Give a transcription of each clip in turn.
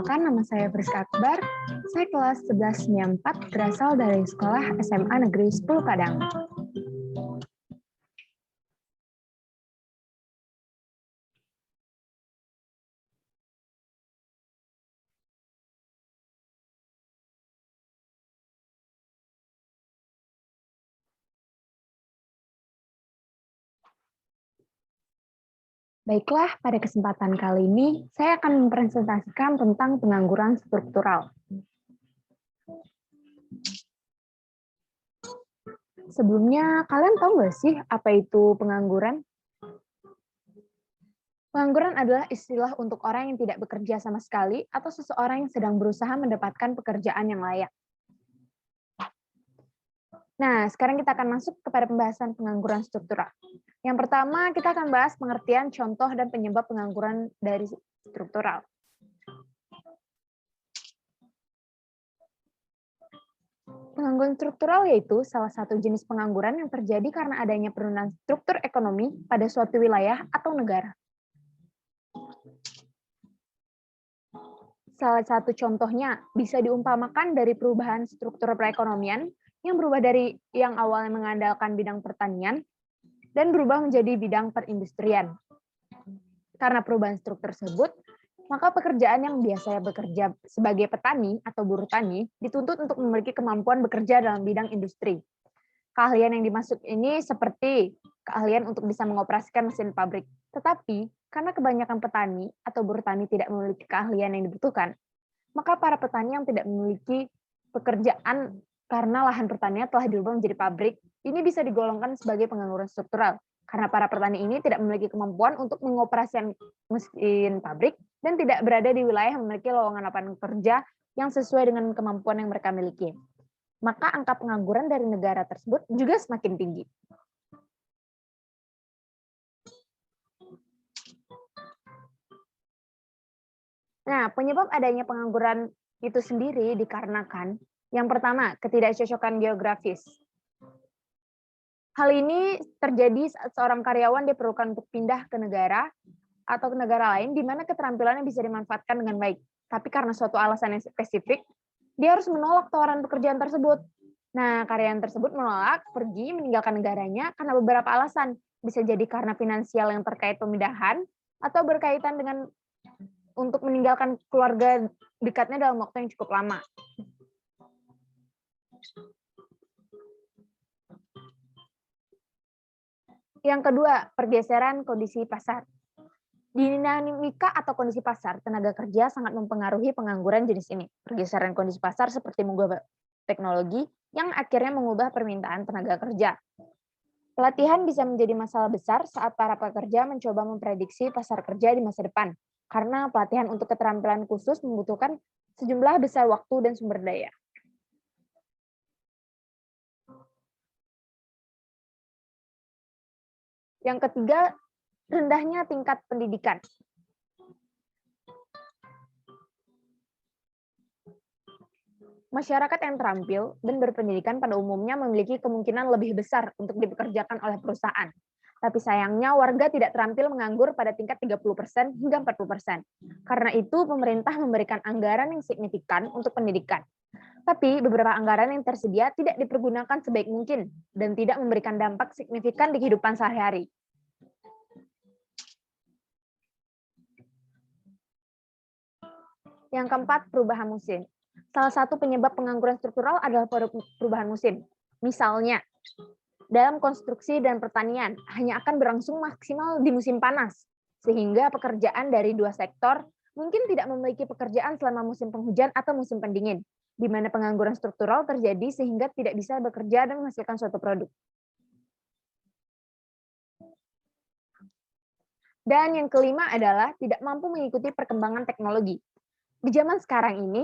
Perkenalkan, nama saya Friska Akbar. Saya kelas 1194, berasal dari sekolah SMA Negeri 10 Padang. Baiklah, pada kesempatan kali ini, saya akan mempresentasikan tentang pengangguran struktural. Sebelumnya, kalian tahu nggak sih apa itu pengangguran? Pengangguran adalah istilah untuk orang yang tidak bekerja sama sekali atau seseorang yang sedang berusaha mendapatkan pekerjaan yang layak. Nah, sekarang kita akan masuk kepada pembahasan pengangguran struktural. Yang pertama, kita akan bahas pengertian, contoh, dan penyebab pengangguran dari struktural. Pengangguran struktural yaitu salah satu jenis pengangguran yang terjadi karena adanya penurunan struktur ekonomi pada suatu wilayah atau negara. Salah satu contohnya bisa diumpamakan dari perubahan struktur perekonomian yang berubah dari yang awalnya mengandalkan bidang pertanian dan berubah menjadi bidang perindustrian. Karena perubahan struktur tersebut, maka pekerjaan yang biasanya bekerja sebagai petani atau buruh tani dituntut untuk memiliki kemampuan bekerja dalam bidang industri. Keahlian yang dimaksud ini seperti keahlian untuk bisa mengoperasikan mesin pabrik. Tetapi, karena kebanyakan petani atau buruh tani tidak memiliki keahlian yang dibutuhkan, maka para petani yang tidak memiliki pekerjaan karena lahan pertanian telah dirubah menjadi pabrik, ini bisa digolongkan sebagai pengangguran struktural. Karena para petani ini tidak memiliki kemampuan untuk mengoperasikan mesin pabrik dan tidak berada di wilayah yang memiliki lowongan lapangan kerja yang sesuai dengan kemampuan yang mereka miliki. Maka angka pengangguran dari negara tersebut juga semakin tinggi. Nah, penyebab adanya pengangguran itu sendiri dikarenakan yang pertama, ketidakcocokan geografis. Hal ini terjadi saat seorang karyawan diperlukan untuk pindah ke negara atau ke negara lain di mana keterampilannya bisa dimanfaatkan dengan baik. Tapi karena suatu alasan yang spesifik, dia harus menolak tawaran pekerjaan tersebut. Nah, karyawan tersebut menolak pergi meninggalkan negaranya karena beberapa alasan. Bisa jadi karena finansial yang terkait pemindahan atau berkaitan dengan untuk meninggalkan keluarga dekatnya dalam waktu yang cukup lama. Yang kedua, pergeseran kondisi pasar. Di dinamika atau kondisi pasar, tenaga kerja sangat mempengaruhi pengangguran jenis ini. Pergeseran kondisi pasar seperti mengubah teknologi yang akhirnya mengubah permintaan tenaga kerja. Pelatihan bisa menjadi masalah besar saat para pekerja mencoba memprediksi pasar kerja di masa depan, karena pelatihan untuk keterampilan khusus membutuhkan sejumlah besar waktu dan sumber daya. Yang ketiga, rendahnya tingkat pendidikan. Masyarakat yang terampil dan berpendidikan pada umumnya memiliki kemungkinan lebih besar untuk dipekerjakan oleh perusahaan. Tapi sayangnya warga tidak terampil menganggur pada tingkat 30% hingga 40%. Karena itu pemerintah memberikan anggaran yang signifikan untuk pendidikan. Tapi beberapa anggaran yang tersedia tidak dipergunakan sebaik mungkin dan tidak memberikan dampak signifikan di kehidupan sehari-hari. Yang keempat, perubahan musim. Salah satu penyebab pengangguran struktural adalah perubahan musim. Misalnya, dalam konstruksi dan pertanian hanya akan berlangsung maksimal di musim panas, sehingga pekerjaan dari dua sektor mungkin tidak memiliki pekerjaan selama musim penghujan atau musim pendingin, di mana pengangguran struktural terjadi sehingga tidak bisa bekerja dan menghasilkan suatu produk. Dan yang kelima adalah tidak mampu mengikuti perkembangan teknologi. Di zaman sekarang ini,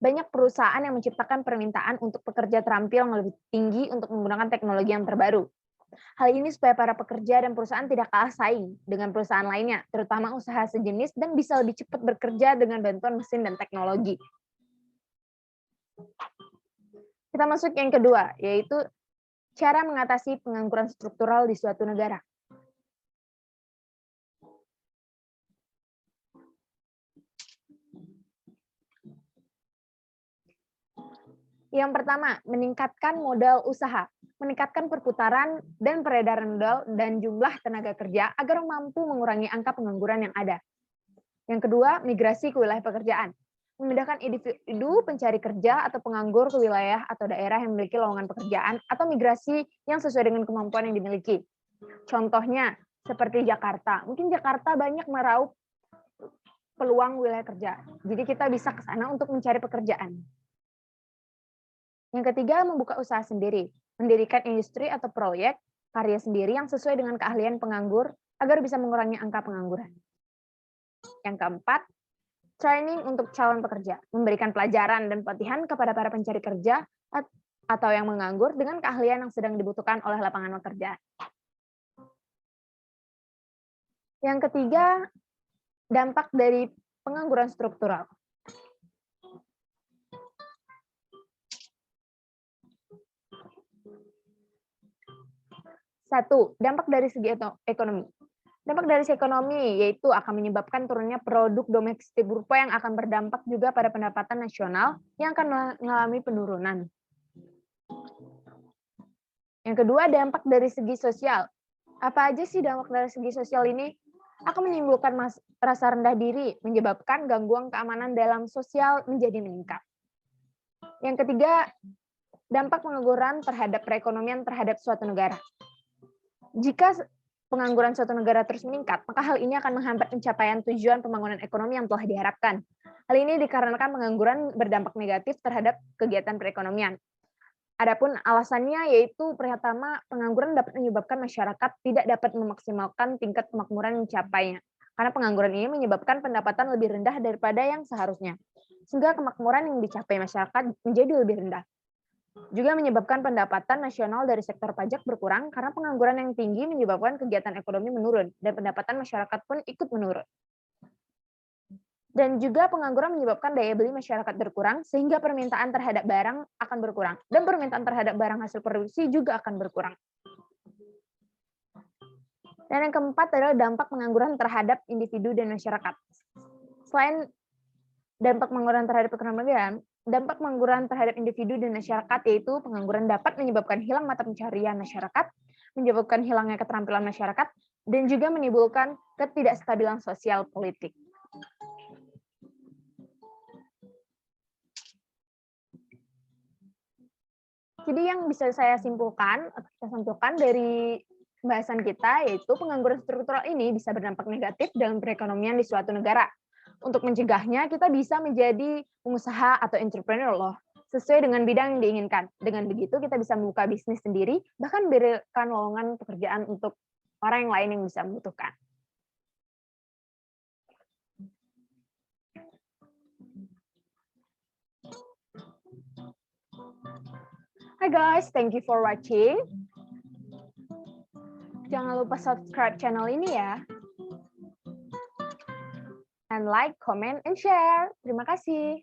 banyak perusahaan yang menciptakan permintaan untuk pekerja terampil yang lebih tinggi untuk menggunakan teknologi yang terbaru. Hal ini supaya para pekerja dan perusahaan tidak kalah saing dengan perusahaan lainnya, terutama usaha sejenis, dan bisa lebih cepat bekerja dengan bantuan mesin dan teknologi. Kita masuk yang kedua, yaitu cara mengatasi pengangguran struktural di suatu negara. Yang pertama, meningkatkan modal usaha, meningkatkan perputaran dan peredaran modal dan jumlah tenaga kerja agar mampu mengurangi angka pengangguran yang ada. Yang kedua, migrasi ke wilayah pekerjaan, memindahkan individu pencari kerja atau penganggur ke wilayah atau daerah yang memiliki lowongan pekerjaan atau migrasi yang sesuai dengan kemampuan yang dimiliki. Contohnya, seperti Jakarta. Mungkin Jakarta banyak meraup peluang wilayah kerja. Jadi kita bisa ke sana untuk mencari pekerjaan. Yang ketiga, membuka usaha sendiri, mendirikan industri atau proyek karya sendiri yang sesuai dengan keahlian penganggur agar bisa mengurangi angka pengangguran. Yang keempat, training untuk calon pekerja, memberikan pelajaran dan pelatihan kepada para pencari kerja atau yang menganggur dengan keahlian yang sedang dibutuhkan oleh lapangan pekerjaan. Yang ketiga, dampak dari pengangguran struktural. Satu, dampak dari segi ekonomi. Dampak dari segi ekonomi yaitu akan menyebabkan turunnya produk domestik bruto yang akan berdampak juga pada pendapatan nasional yang akan mengalami penurunan. Yang kedua, dampak dari segi sosial. Apa aja sih dampak dari segi sosial ini? Akan menimbulkan rasa rendah diri, menyebabkan gangguan keamanan dalam sosial menjadi meningkat. Yang ketiga, dampak pengangguran terhadap perekonomian terhadap suatu negara. Jika pengangguran suatu negara terus meningkat, maka hal ini akan menghambat pencapaian tujuan pembangunan ekonomi yang telah diharapkan. Hal ini dikarenakan pengangguran berdampak negatif terhadap kegiatan perekonomian. Adapun alasannya yaitu pertama, pengangguran dapat menyebabkan masyarakat tidak dapat memaksimalkan tingkat kemakmuran mencapainya. Karena pengangguran ini menyebabkan pendapatan lebih rendah daripada yang seharusnya. Sehingga kemakmuran yang dicapai masyarakat menjadi lebih rendah. Juga menyebabkan pendapatan nasional dari sektor pajak berkurang karena pengangguran yang tinggi menyebabkan kegiatan ekonomi menurun dan pendapatan masyarakat pun ikut menurun. Dan juga pengangguran menyebabkan daya beli masyarakat berkurang sehingga permintaan terhadap barang akan berkurang dan permintaan terhadap barang hasil produksi juga akan berkurang. Dan yang keempat adalah dampak pengangguran terhadap individu dan masyarakat. Selain dampak pengangguran terhadap pekerjaan, dampak pengangguran terhadap individu dan masyarakat yaitu pengangguran dapat menyebabkan hilang mata pencarian masyarakat, menyebabkan hilangnya keterampilan masyarakat, dan juga menimbulkan ketidakstabilan sosial politik. Jadi yang bisa saya simpulkan atau kita simpulkan dari pembahasan kita yaitu pengangguran struktural ini bisa berdampak negatif dalam perekonomian di suatu negara. Untuk mencegahnya, kita bisa menjadi pengusaha atau entrepreneur loh, sesuai dengan bidang yang diinginkan. Dengan begitu, kita bisa membuka bisnis sendiri, bahkan memberikan lowongan pekerjaan untuk orang yang lain yang bisa membutuhkan. Hi guys, thank you for watching. Jangan lupa subscribe channel ini ya. And like, comment, and share. Terima kasih.